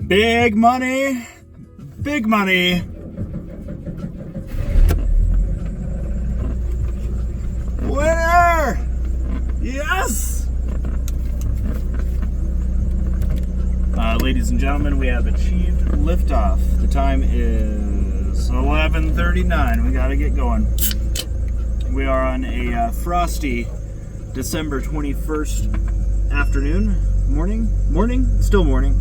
Big money. Big money. Winner! Yes! Ladies and gentlemen, we have achieved liftoff. The time is 11:39. We gotta get going. We are on a frosty December 21st afternoon. Morning? Still morning.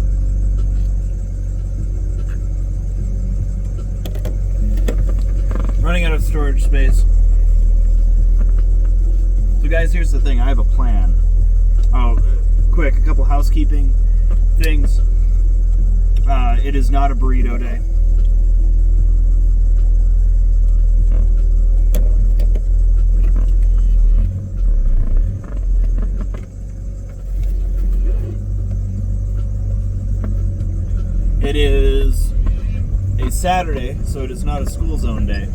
Running out of storage space. So guys, here's the thing. I have a plan. Quick, a couple housekeeping things. It is not a burrito day. It is a Saturday, so it is not a school zone day.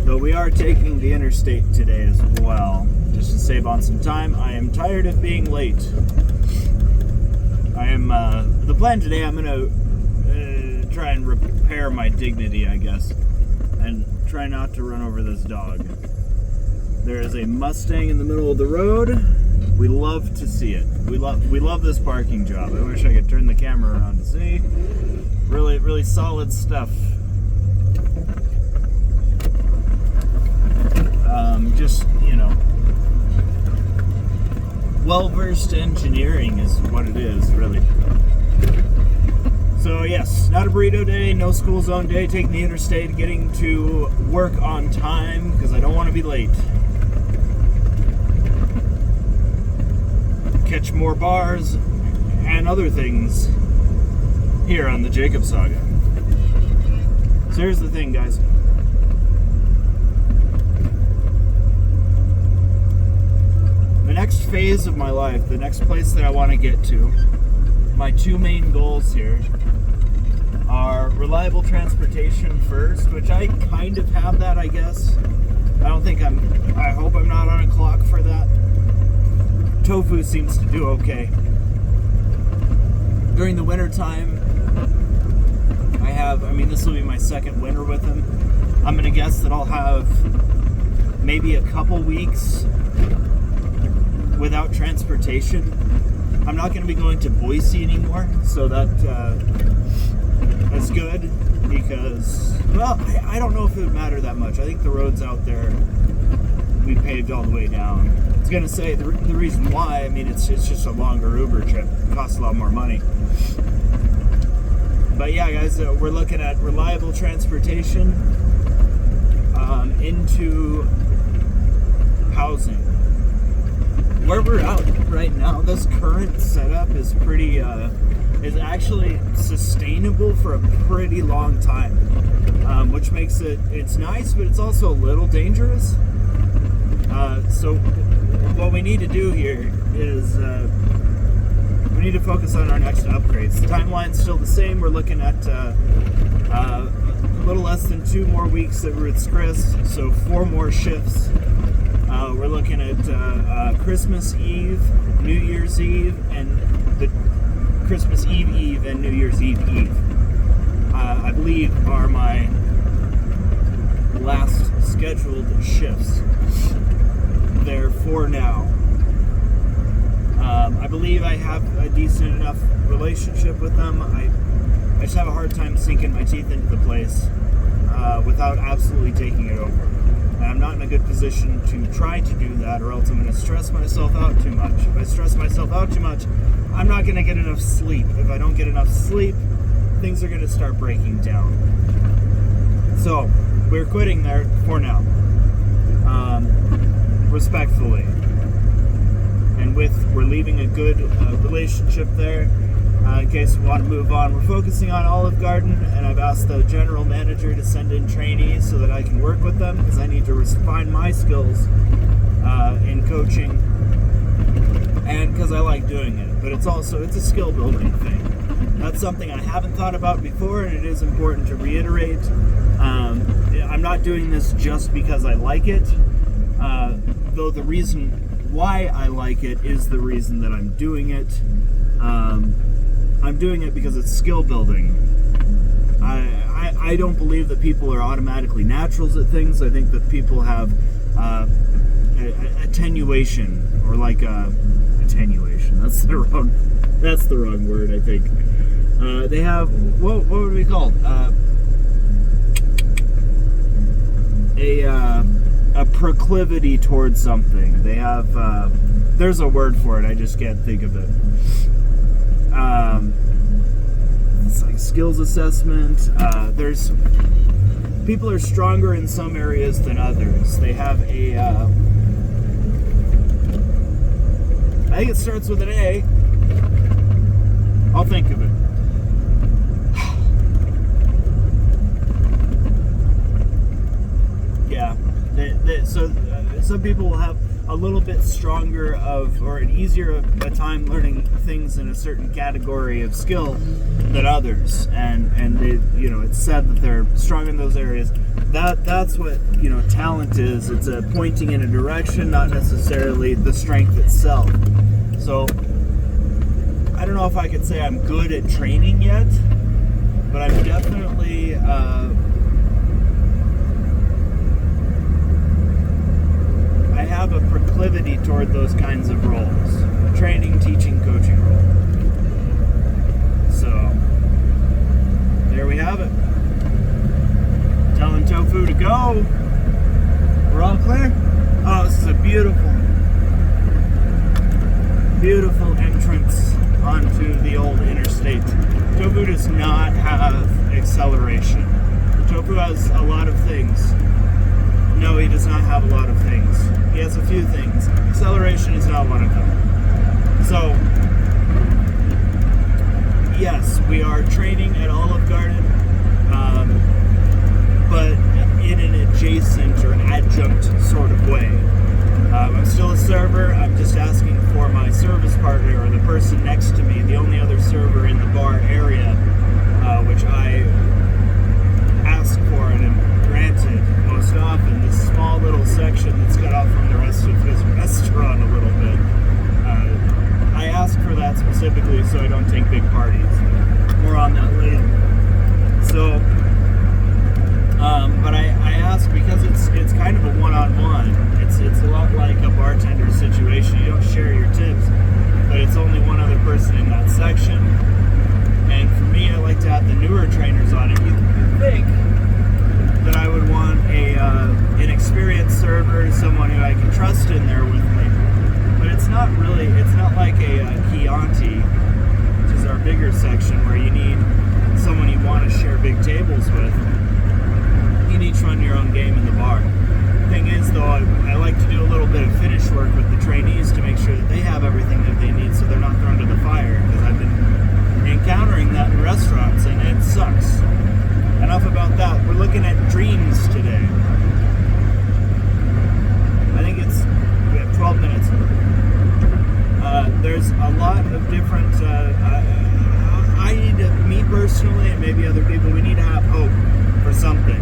Though we are taking the interstate today as well, just to save on some time. I am tired of being late. The plan today, I'm gonna try and repair my dignity, I guess, and try not to run over this dog. There is a Mustang in the middle of the road. We love to see it. We love this parking job. I wish I could turn the camera around to see. Really, really solid stuff. Just, well-versed engineering is what it is, really. So yes, not a burrito day, no school zone day, taking the interstate, getting to work on time, because I don't want to be late. Catch more bars and other things here on the Jacob Saga. So here's the thing, guys. The next phase of my life, the next place that I want to get to, my two main goals here are reliable transportation first, which I kind of have that, I guess. I hope I'm not on a clock for that. Tofu seems to do okay. During the winter time, this will be my second winter with him. I'm going to guess that I'll have maybe a couple weeks without transportation. I'm not going to be going to Boise anymore, so that's good, because, well, I don't know if it would matter that much. I think the roads out there, we paved all the way down. I was going to say, the reason why, it's just a longer Uber trip. It costs a lot more money. But yeah, guys, we're looking at reliable transportation into housing. Where we're at right now, this current setup is is actually sustainable for a pretty long time, which makes it's nice, but it's also a little dangerous. So what we need to do here is we need to focus on our next upgrades. The timeline's still the same. We're looking at a little less than 2 more weeks at Ruth's Chris, so 4 more shifts. We're looking at Christmas Eve, New Year's Eve, and the Christmas Eve and New Year's Eve. I believe are my last scheduled shifts there for now. I believe I have a decent enough relationship with them. I just have a hard time sinking my teeth into the place without absolutely taking it over. And I'm not in a good position to try to do that, or else I'm going to stress myself out too much. If I stress myself out too much, I'm not going to get enough sleep. If I don't get enough sleep, things are going to start breaking down. So, we're quitting there for now. Respectfully. And we're leaving a good relationship there. In case we want to move on, we're focusing on Olive Garden, and I've asked the general manager to send in trainees so that I can work with them, because I need to refine my skills in coaching, and because I like doing it. But it's a skill building thing. That's something I haven't thought about before, and it is important to reiterate. I'm not doing this just because I like it, though the reason why I like it is the reason that I'm doing it. I'm I'm doing it because it's skill building. I don't believe that people are automatically naturals at things. I think that people have attenuation, or like attenuation. That's the wrong word. I think they have what would we call a proclivity towards something. They have there's a word for it. I just can't think of it. It's like skills assessment. There's people are stronger in some areas than others. They have a I think it starts with an A. I'll think of it. Yeah. So some people will have a little bit stronger or an easier a time learning things in a certain category of skill than others, and they, it's said that they're strong in those areas. That's what talent is. It's a pointing in a direction, not necessarily the strength itself. So I don't know if I could say I'm good at training yet, but I'm definitely I have a proclivity toward those kinds of roles. Training, teaching, coaching role. So, there we have it. Telling Tofu to go. We're all clear? Oh, this is a beautiful entrance onto the old interstate. Tofu does not have acceleration. Tofu has a lot of things. No, he does not have a lot of things. He has a few things. Acceleration is not one of them. So, yes, we are training at Olive Garden, but in an adjacent or an adjunct sort of way. I'm still a server. I'm just asking for my service partner, or the person next to me, the only other server in the bar area, which I ask for and am granted most often, this small little section that's cut off from the rest of his restaurant a little bit. I ask for that specifically so I don't take big parties. More on that later. So, but I ask because it's kind of a one-on-one. It's a lot like a bartender situation. You don't share your tips, but it's only one other person in that section. And for me, I like to have the newer trainers on it. You think that I would want an experienced server, someone who I can trust in there with me. But it's not like a Chianti, which is our bigger section, where you need someone you want to share big tables with. You need to run your own game in the bar. The thing is, though, I like to do a little bit of finish work with the trainees to make sure that they have everything that they need so they're not thrown to the fire, because I've been encountering that in restaurants, and it sucks. Enough about that. We're looking at dreams today. I think we have 12 minutes. There's a lot of different, I need to, me personally, and maybe other people, we need to have hope for something,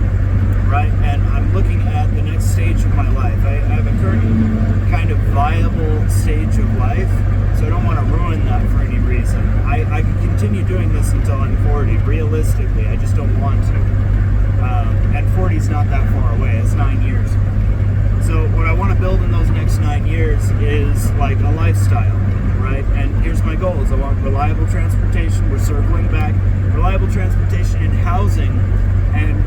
right? And I'm looking at the next stage of my life. I have a current kind of viable stage of life, so I don't want to ruin that for any reason. I can continue doing this until I'm 40, realistically. I just don't want to. And 40 is not that far away. It's 9 years. So what I want to build in those next 9 years is like a lifestyle, right? And here's my goal: is I want reliable transportation. We're circling back. Reliable transportation and housing. And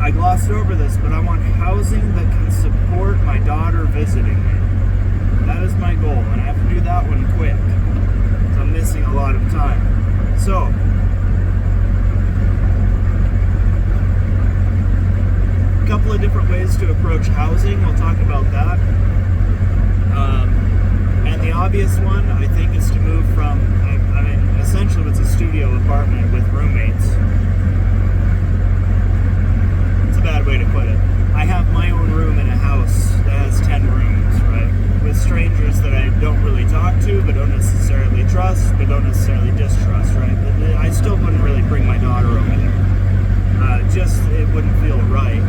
I glossed over this, but I want housing that can support my daughter visiting me. That is my goal, and I have to do that one quick, because I'm missing a lot of time. So, a couple of different ways to approach housing. We'll talk about that. And the obvious one, I think, is to move from, essentially it's a studio apartment with roommates. It's a bad way to put it. I have my own room in a house that has 10 rooms, right? With strangers that I don't really talk to, but don't necessarily trust, but don't necessarily distrust, right? I still wouldn't really bring my daughter over there. It wouldn't feel right.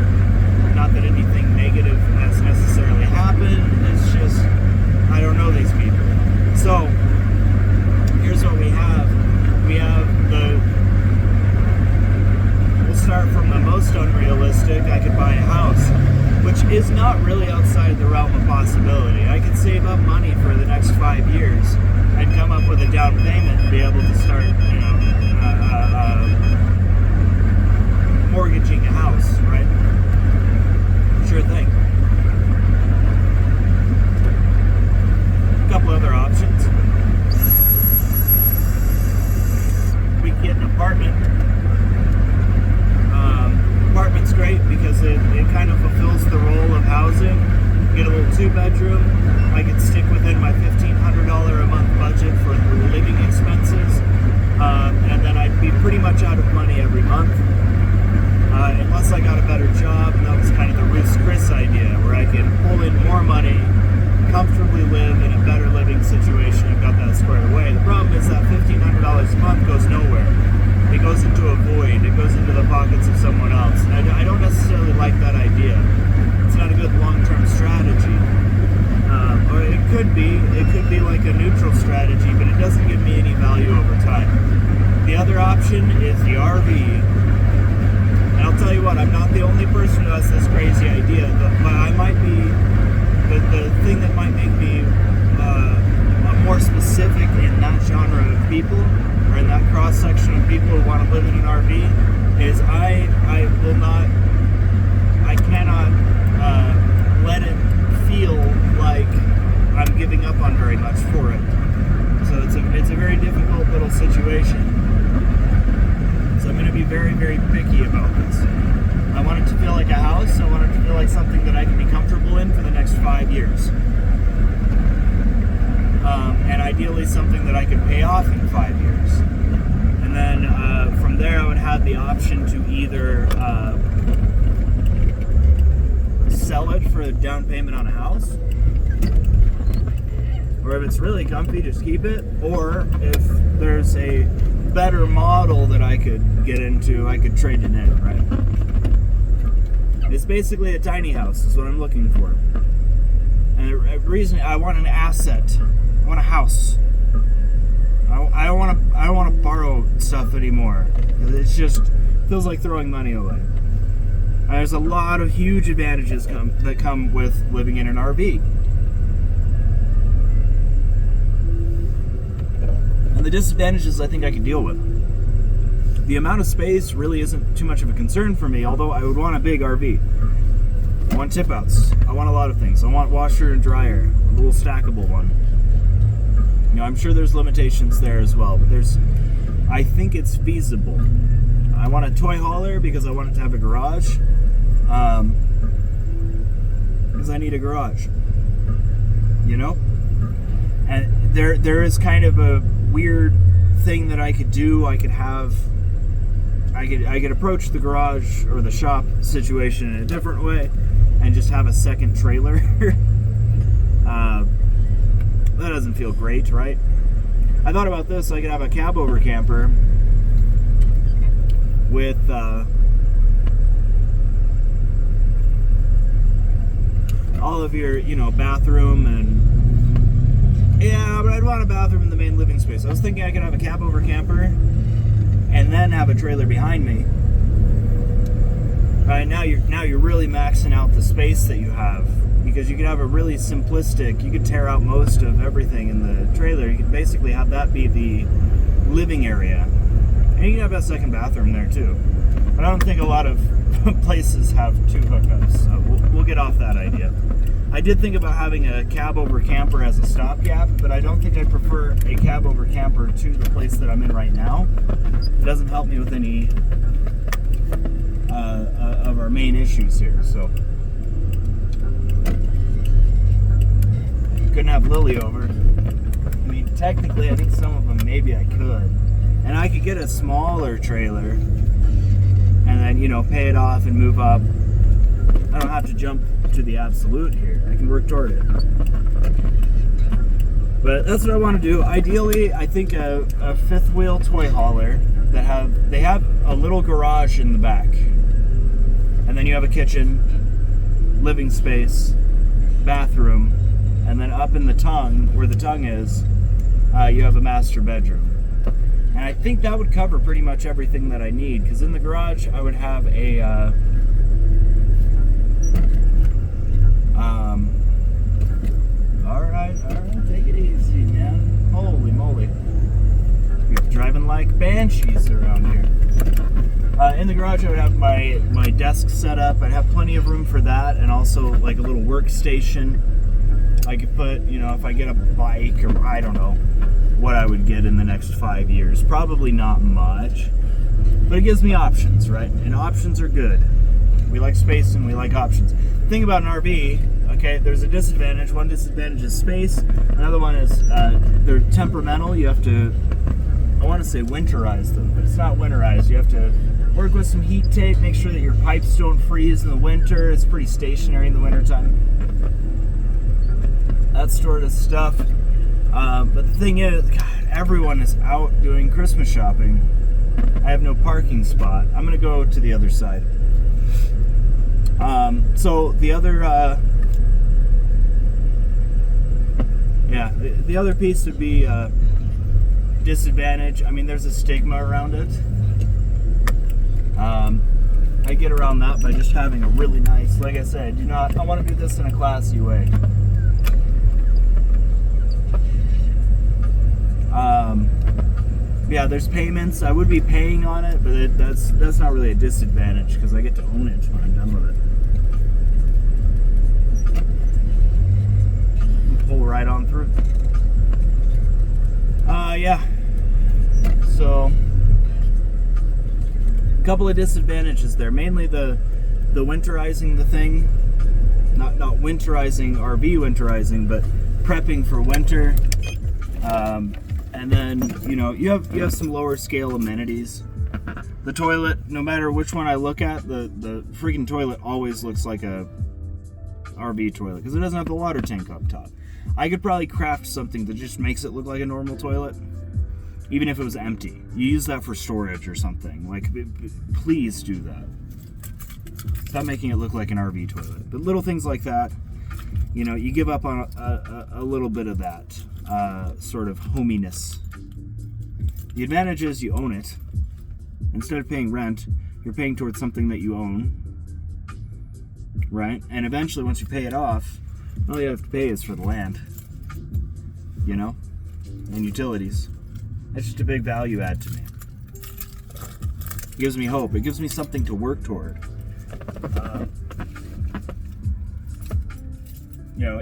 Not that anything negative has necessarily happened. It's just, I don't know these people. So, here's possibility. I could save up money for the next 5 years and come up with a down payment and be able to start, mortgaging a house, right? Sure thing. A couple other options. We can get an apartment. Apartment's great because it kind of fulfills the role of housing. Get a little 2-bedroom. I could stick within my $1,500 a month budget for the living expenses, and then I'd be pretty much out of money every month, unless I got a better job. And that was kind of the Ruth's Chris idea, where I can pull in more money, comfortably live in a better living situation, and got that squared away. The problem is that $1,500 a month goes nowhere. It goes into a void. It goes into the pockets of someone else. And I don't necessarily like that idea. It's not a good long-term strategy. Or it could be. It could be like a neutral strategy, but it doesn't give me any value over time. The other option is the RV. And I'll tell you what, I'm not the only person who has this crazy idea, but I might be the thing that might make me more specific in that genre of people, or in that cross-section of people who want to live in an RV, is I cannot let it feel like I'm giving up on very much for it. So it's a very difficult little situation. So I'm going to be very, very picky about this. I want it to feel like a house. I want it to feel like something that I can be comfortable in for the next 5 years. And ideally something that I could pay off in 5 years. And then from there I would have the option to either sell it for a down payment on a house, or if it's really comfy, just keep it, or if there's a better model that I could get into, I could trade it in, right? It's basically a tiny house is what I'm looking for. And the reason I want an asset, I want a house. I don't want to borrow stuff anymore. It just feels like throwing money away. And there's a lot of huge advantages that come with living in an RV. And the disadvantages I think I can deal with. The amount of space really isn't too much of a concern for me, although I would want a big RV. I want tip outs. I want a lot of things. I want washer and dryer, a little stackable one. I'm sure there's limitations there as well, but I think it's feasible. I want a toy hauler because I want it to have a garage. Because I need a garage. And there is kind of a weird thing that I could do. I could approach the garage or the shop situation in a different way and just have a second trailer. That doesn't feel great, right? I thought about this. I could have a cab over camper with all of your, bathroom and but I'd want a bathroom in the main living space. I was thinking I could have a cab over camper and then have a trailer behind me. Right now you're really maxing out the space that you have, because you could have a really simplistic, you could tear out most of everything in the trailer. You could basically have that be the living area. And you can have a second bathroom there too. But I don't think a lot of places have 2 hookups, so we'll get off that idea. I did think about having a cab over camper as a stopgap, but I don't think I prefer a cab over camper to the place that I'm in right now. It doesn't help me with any of our main issues here, so. Couldn't have Lily over. I mean, technically, I think some of them maybe I could. And I could get a smaller trailer and then, pay it off and move up. I don't have to jump to the absolute here. I can work toward it. But that's what I want to do. Ideally, I think a fifth wheel toy hauler they have a little garage in the back. And then you have a kitchen, living space, bathroom, and then up in the tongue, where the tongue is, you have a master bedroom. And I think that would cover pretty much everything that I need, because in the garage I would have a All right, take it easy, man. Holy moly. You're driving like banshees around here. In the garage, I would have my desk set up. I'd have plenty of room for that, and also like a little workstation. I could put, if I get a bike, or I don't know what I would get in the next 5 years. Probably not much, but it gives me options, right? And options are good. We like space and we like options. The thing about an RV, okay, there's a disadvantage. One disadvantage is space. Another one is they're temperamental. You have to, I want to say winterize them, but it's not winterized. You have to work with some heat tape, make sure that your pipes don't freeze in the winter. It's pretty stationary in the wintertime. That sort of stuff. But the thing is, God, everyone is out doing Christmas shopping. I have no parking spot. I'm going to go to the other side. So the other, the other piece would be disadvantage. I mean, there's a stigma around it. I get around that by just having a really nice, like I said, I want to do this in a classy way. There's payments. I would be paying on it, but that's not really a disadvantage because I get to own it when I'm done with it. Pull right on through. So a couple of disadvantages there. Mainly the winterizing the thing. Not winterizing, RV winterizing, but prepping for winter. And then, you have some lower scale amenities. The toilet, no matter which one I look at, the freaking toilet always looks like a RV toilet because it doesn't have the water tank up top. I could probably craft something that just makes it look like a normal toilet, even if it was empty. You use that for storage or something. Like, please do that. Stop making it look like an RV toilet. But little things like that, you give up on a little bit of that sort of hominess. The advantage is you own it. Instead of paying rent, you're paying towards something that you own, right? And eventually, once you pay it off, all you have to pay is for the land, and utilities. That's just a big value add to me. It gives me hope. It gives me something to work toward.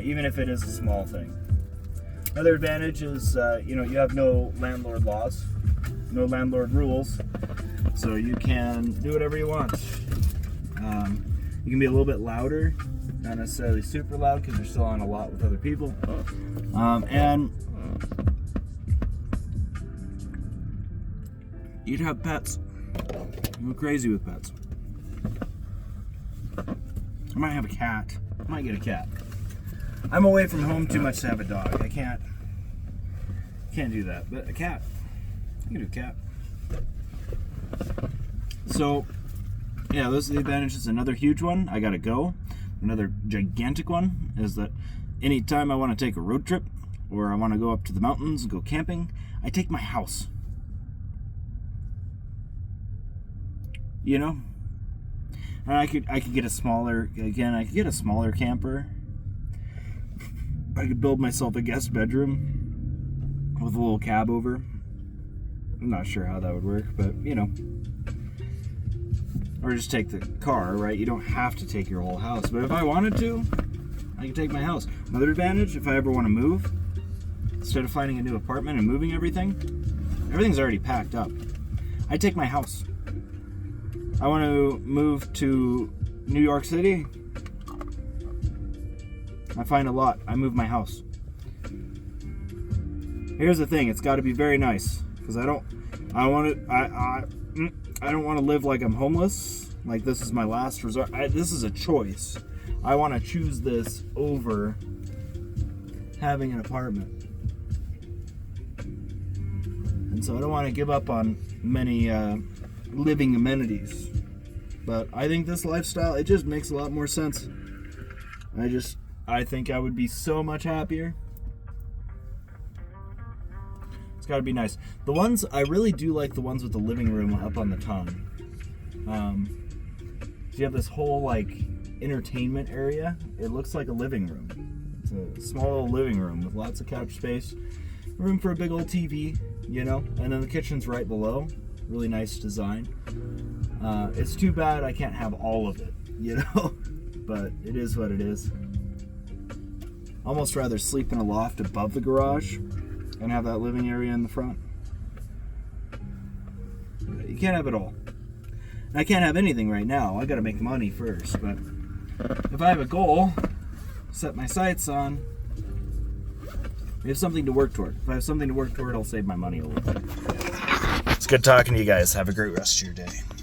Even if it is a small thing. Another advantage is, you have no landlord laws, no landlord rules, so you can do whatever you want. You can be a little bit louder, not necessarily super loud because you're still on a lot with other people. And you'd have pets. I'm go crazy with pets. I might have a cat. I might get a cat. I'm away from home too much to have a dog. I can't do that. But a cat. I can do a cat. So, those are the advantages. Another huge one, I gotta go. Another gigantic one is that anytime I want to take a road trip or I want to go up to the mountains and go camping, I take my house. And I could get a smaller camper. I could build myself a guest bedroom with a little cab over. I'm not sure how that would work, but or just take the car, right? You don't have to take your whole house, but if I wanted to, I could take my house. Another advantage, if I ever want to move, instead of finding a new apartment and moving everything's already packed up. I take my house. I want to move to New York City. I find a lot. I move my house. Here's the thing. It's got to be very nice because I don't want to live like I'm homeless. Like this is my last resort. This is a choice. I want to choose this over having an apartment. And so I don't want to give up on many living amenities. But I think this lifestyle, it just makes a lot more sense. I think I would be so much happier. It's got to be nice. The ones, I really do like the ones with the living room up on the tongue. So you have this whole, entertainment area. It looks like a living room. It's a small little living room with lots of couch space, room for a big old TV, you know, and then the kitchen's right below. Really nice design. It's too bad I can't have all of it, you know, but it is what it is. Almost rather sleep in a loft above the garage and have that living area in the front. You can't have it all. And I can't have anything right now. I gotta make money first, but if I have a goal, set my sights on, I have something to work toward. If I have something to work toward, I'll save my money a little bit. It's good talking to you guys. Have a great rest of your day.